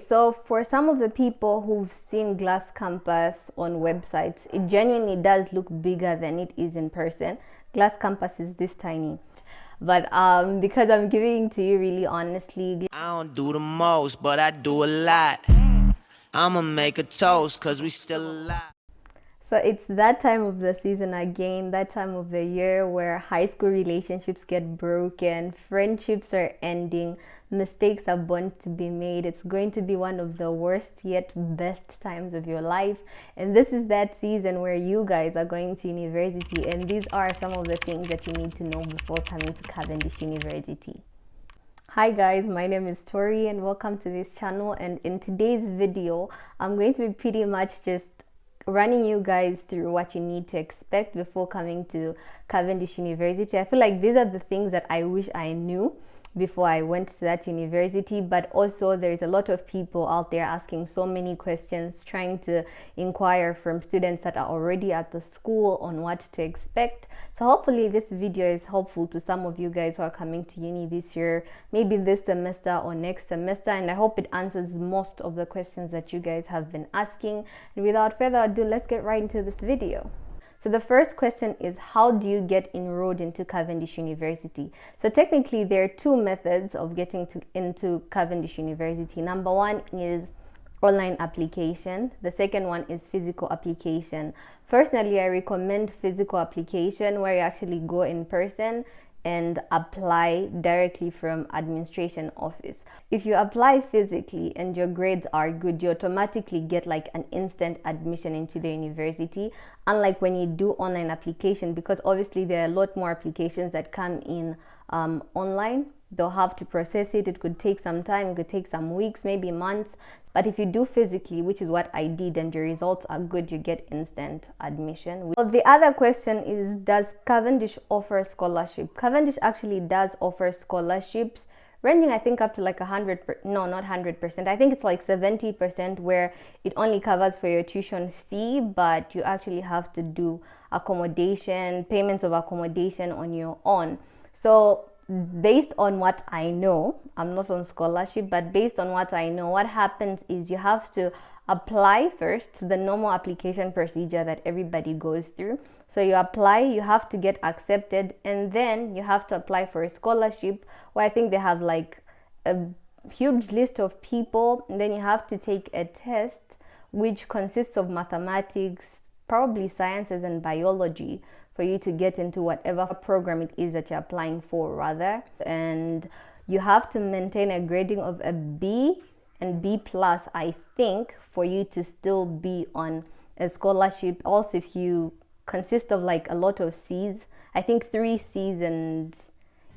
So for some of the people who've seen Glass Campus on websites, it genuinely does look bigger than it is in person. Glass Campus is this tiny. But because I'm giving to you really honestly, I don't do the most, but I do a lot. I'ma make a toast, cause we still alive. so it's that time of the season again, that time of the year where high school relationships get broken, friendships are ending, mistakes are bound to be made. It's going to be one of the worst yet best times of your life. And this is that season where you guys are going to university, and these are some of the things that you need to know before coming to Cavendish University. Hi guys, my name is Tori and welcome to this channel. And in today's video, I'm going to be pretty much just running you guys through what you need to expect before coming to Cavendish University. I feel like these are the things that I wish I knew before I went to that university, but also there's a lot of people out there asking so many questions, trying to inquire from students that are already at the school on what to expect. So hopefully this video is helpful to some of you guys who are coming to uni this year, maybe this semester or next semester, and I hope it answers most of the questions that you guys have been asking. And without further ado, let's get right into this video. So the first question is, how do you get enrolled into Cavendish University? So technically there are two methods of getting into Cavendish University. Number one is online application. The second one is physical application. Personally, I recommend physical application, where you actually go in person and apply directly from administration office. If you apply physically and your grades are good, you automatically get like an instant admission into the university, unlike when you do online application, because obviously there are a lot more applications that come in online. They'll have to process it. It could take some time, it could take some weeks, maybe months. But if you do physically, which is what I did, and your results are good, you get instant admission. Well, the other question is, does Cavendish offer scholarship? Cavendish actually does offer scholarships, ranging I think up to like 100%, no, not 100%. I think it's like 70%, where it only covers for your tuition fee, but you actually have to do accommodation, payments of accommodation on your own. So based on what I know, I'm not on scholarship, but based on what I know, what happens is you have to apply first, the normal application procedure that everybody goes through. So you apply, you have to get accepted, and then you have to apply for a scholarship, where I think they have like a huge list of people, and then you have to take a test which consists of mathematics, probably sciences and biology, for you to get into whatever program it is that you're applying for, rather. And you have to maintain a grading of a B and B plus, I think, for you to still be on a scholarship. Also, if you consist of like a lot of C's, I think 3 C's, and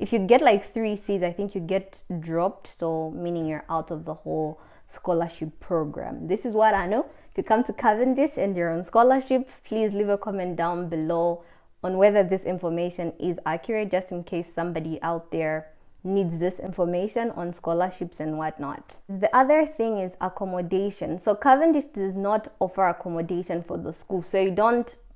if you get like 3 C's, I think you get dropped, so meaning you're out of the whole scholarship program. This is what I know. If you come to Cavendish and you're on scholarship, please leave a comment down below on whether this information is accurate, just in case somebody out there needs this information on scholarships and whatnot. The other thing is accommodation. So Cavendish does not offer accommodation for the school. So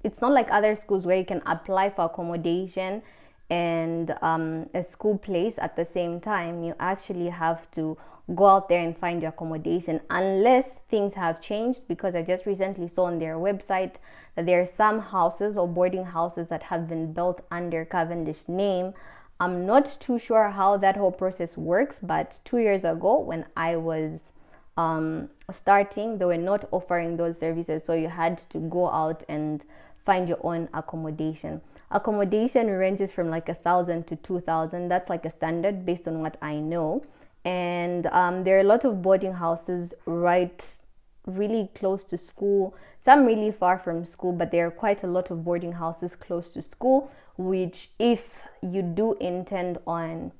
it's not like other schools where you can apply for accommodation and a school place at the same time. You actually have to go out there and find your accommodation, unless things have changed, because I just recently saw on their website that there are some houses or boarding houses that have been built under Cavendish name. I'm not too sure how that whole process works, but 2 years ago when I was starting, they were not offering those services, so you had to go out and find your own accommodation. Accommodation ranges from like 1,000 to 2,000. That's like a standard based on what I know. And there are a lot of boarding houses really close to school, some really far from school, but there are quite a lot of boarding houses close to school, which if you do intend on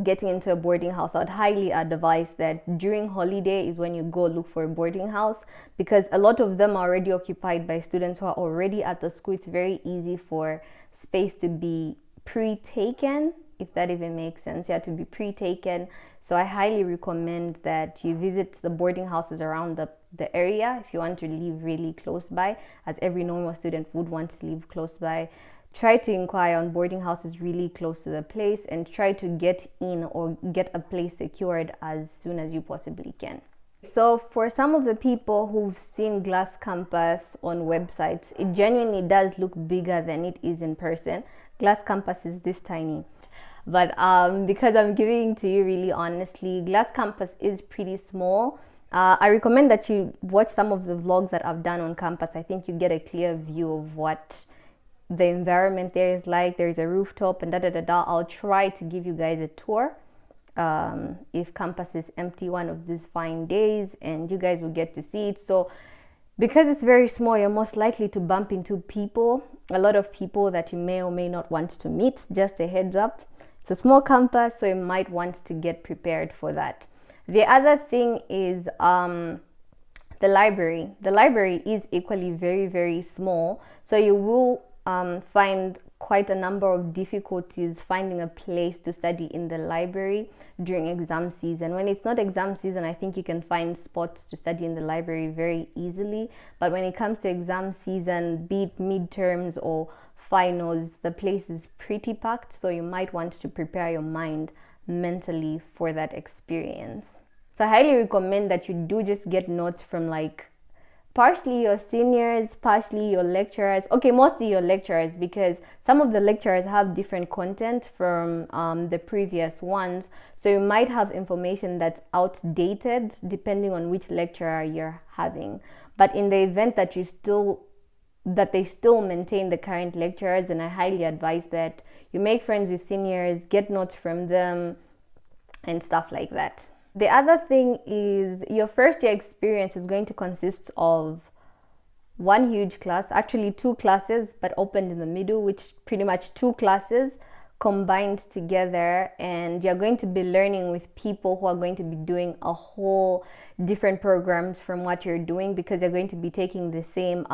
getting into a boarding house, I'd highly advise that during holiday is when you go look for a boarding house, because a lot of them are already occupied by students who are already at the school. It's very easy for space to be pre-taken, if that even makes sense. You have to be pre-taken. So I highly recommend that you visit the boarding houses around the area if you want to live really close by, as every normal student would want to live close by. Try to inquire on boarding houses really close to the place, and try to get in or get a place secured as soon as you possibly can. So for some of the people who've seen Glass Campus on websites, it genuinely does look bigger than it is in person. Glass Campus is this tiny. But because I'm giving to you really honestly, Glass Campus is pretty small. I recommend that you watch some of the vlogs that I've done on campus. I think you get a clear view of what the environment there is like. There's a rooftop and da. I'll try to give you guys a tour if campus is empty one of these fine days, and you guys will get to see it. So because it's very small, you're most likely to bump into people, a lot of people that you may or may not want to meet. Just a heads up, it's a small campus, so you might want to get prepared for that. The other thing is the library. The library is equally very, very small, so you will find quite a number of difficulties finding a place to study in the library during exam season. When it's not exam season, I think you can find spots to study in the library very easily. But when it comes to exam season, be it midterms or finals, the place is pretty packed, so you might want to prepare your mind mentally for that experience. So I highly recommend that you do just get notes from like partially your seniors, partially your lecturers. Okay, mostly your lecturers, because some of the lecturers have different content from the previous ones. So you might have information that's outdated depending on which lecturer you're having. But in the event that they still maintain the current lecturers, and I highly advise that you make friends with seniors, get notes from them, and stuff like that. The other thing is your first year experience is going to consist of one huge class, actually two classes, but opened in the middle, which pretty much two classes combined together, and you're going to be learning with people who are going to be doing a whole different programs from what you're doing, because you're going to be taking the same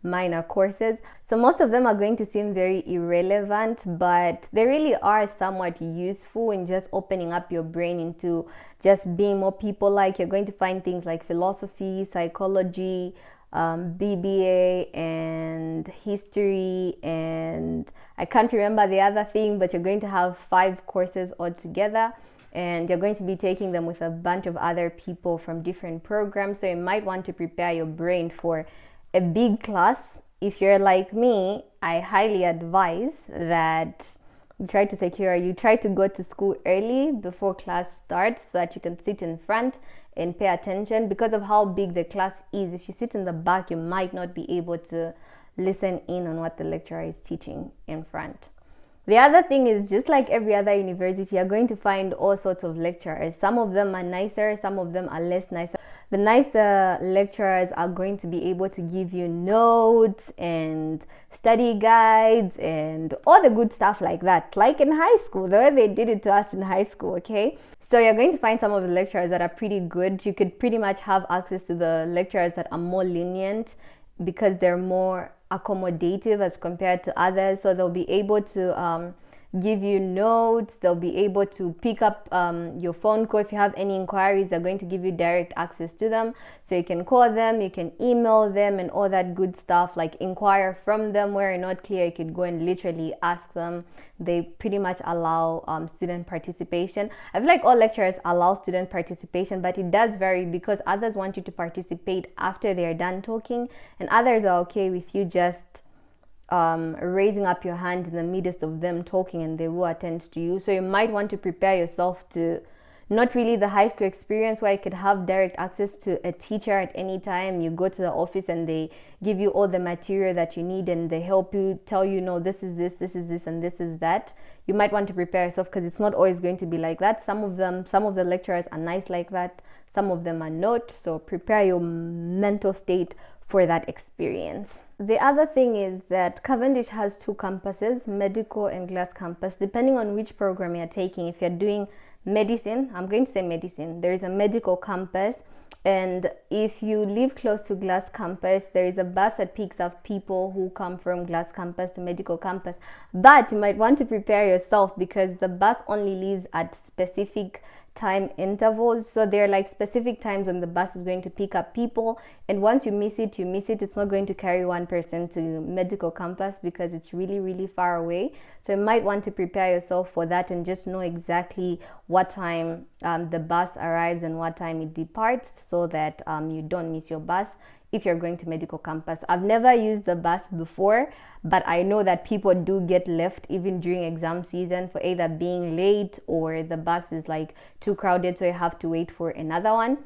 minor courses. So most of them are going to seem very irrelevant, but they really are somewhat useful in just opening up your brain into just being more people-like. You're going to find things like philosophy, psychology, BBA, and history, and I can't remember the other thing, but you're going to have 5 courses altogether, and you're going to be taking them with a bunch of other people from different programs. So you might want to prepare your brain for a big class. If you're like me, I highly advise that you try to go to school early before class starts, so that you can sit in front and pay attention. Because of how big the class is, if you sit in the back, you might not be able to listen in on what the lecturer is teaching in front. The other thing is, just like every other university, you're going to find all sorts of lecturers. Some of them are nicer, some of them are less nicer. The nicer lecturers are going to be able to give you notes and study guides and all the good stuff like that, like in high school, the way they did it to us in high school, okay? So you're going to find some of the lecturers that are pretty good. You could pretty much have access to the lecturers that are more lenient, because they're more accommodative as compared to others. So they'll be able to give you notes, they'll be able to pick up your phone call. If you have any inquiries, they're going to give you direct access to them, so you can call them, you can email them, and all that good stuff, like inquire from them where you're not clear. You could go and literally ask them. They pretty much allow student participation. I feel like all lecturers allow student participation, but it does vary, because others want you to participate after they're done talking, and others are okay with you just raising up your hand in the midst of them talking, and they will attend to you. So you might want to prepare yourself to not really the high school experience where you could have direct access to a teacher at any time. You go to the office and they give you all the material that you need, and they help you, tell you, no, this is this, this is this, and this is that. You might want to prepare yourself, because it's not always going to be like that. Some of the lecturers are nice like that, some of them are not. So prepare your mental state for that experience. The other thing is that Cavendish has 2 campuses, medical and Glass campus, depending on which program you're taking. If you're doing medicine, I'm going to say medicine, there is a medical campus, and if you live close to Glass campus, there is a bus that picks up people who come from Glass campus to medical campus. But you might want to prepare yourself, because the bus only leaves at specific time intervals. So there are like specific times when the bus is going to pick up people, and once you miss it, you miss it. It's not going to carry one person to medical campus because it's really far away. So you might want to prepare yourself for that and just know exactly what time the bus arrives and what time it departs, so that you don't miss your bus if you're going to medical campus. I've never used the bus before, but I know that people do get left even during exam season for either being late or the bus is like too crowded, so you have to wait for another one.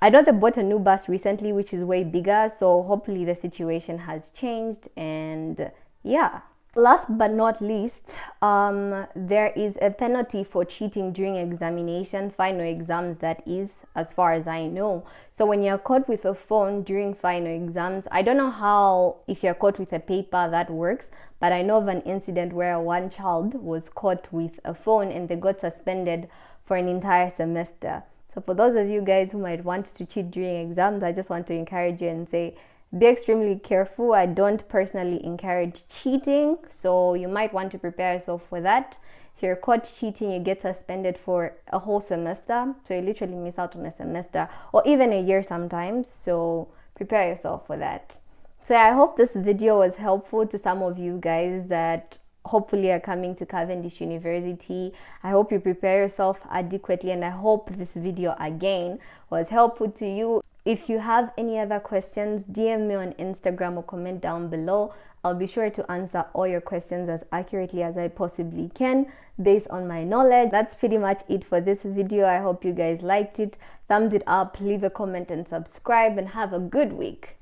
I know they bought a new bus recently, which is way bigger, so hopefully the situation has changed. And yeah. Last but not least, there is a penalty for cheating during examination, final exams that is, as far as I know. So when you're caught with a phone during final exams, I don't know how, if you're caught with a paper, that works, but I know of an incident where one child was caught with a phone and they got suspended for an entire semester. So for those of you guys who might want to cheat during exams, I just want to encourage you and say, be extremely careful. I don't personally encourage cheating, so you might want to prepare yourself for that. If you're caught cheating, you get suspended for a whole semester, so you literally miss out on a semester or even a year sometimes. So prepare yourself for that. So I hope this video was helpful to some of you guys that hopefully are coming to Cavendish University. I hope you prepare yourself adequately, and I hope this video again was helpful to you. If you have any other questions, DM me on Instagram or comment down below. I'll be sure to answer all your questions as accurately as I possibly can based on my knowledge. That's pretty much it for this video. I hope you guys liked it. Thumbs it up, leave a comment and subscribe, and have a good week.